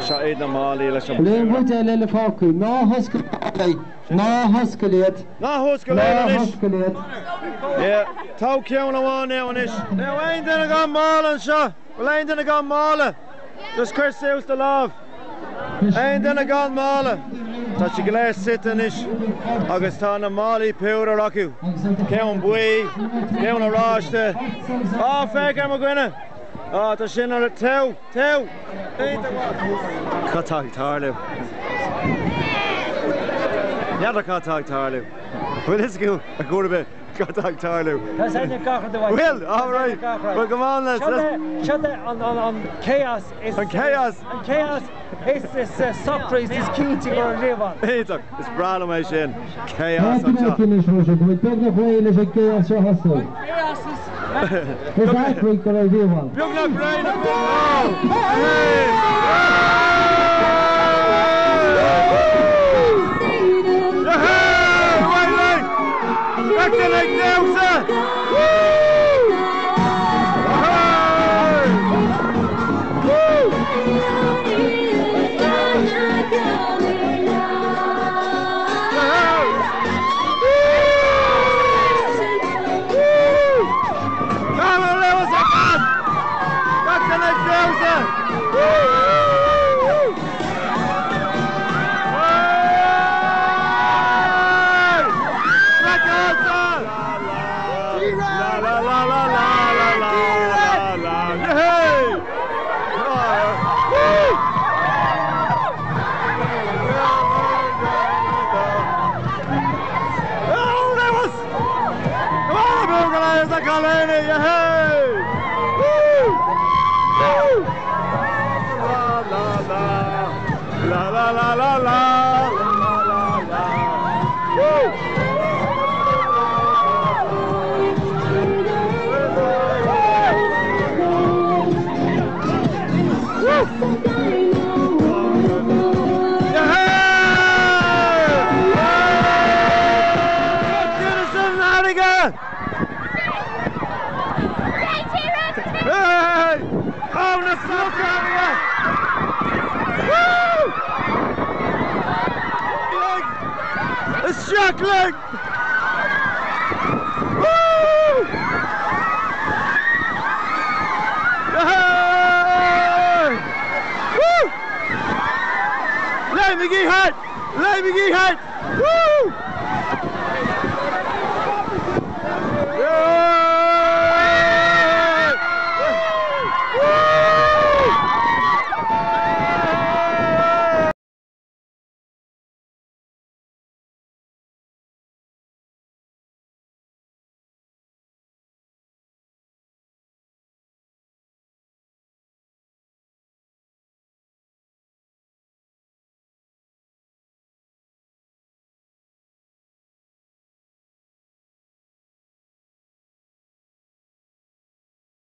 Shaid na Mali la sham. Le wuje le foku. No husky. No huskylet. Na huskylet. Yeah. Tau kion na one now onish. Now ain't gonna go mala sha. Well ain't gonna go mala. Just Chris Seuss the love. Ain't gonna go mala. Tá si gléir sitan is agus tá na Mali pewr acu. Ceann bui, ceann aráiste. Feicr mo gine. Tá sin ar a tew. Catag tarliw. Neadar catag tarliw. Well, let's go. A quarter bit. Catag tarliw. That's how you got the way. Well, all right. Well, come on, let's. Shut it on chaos. On chaos. On chaos. It's surprise. It's key to go and live on. It's brand of sin. Chaos on top. Chaos Leg! Woo! Woo! Let me get hot! Woo!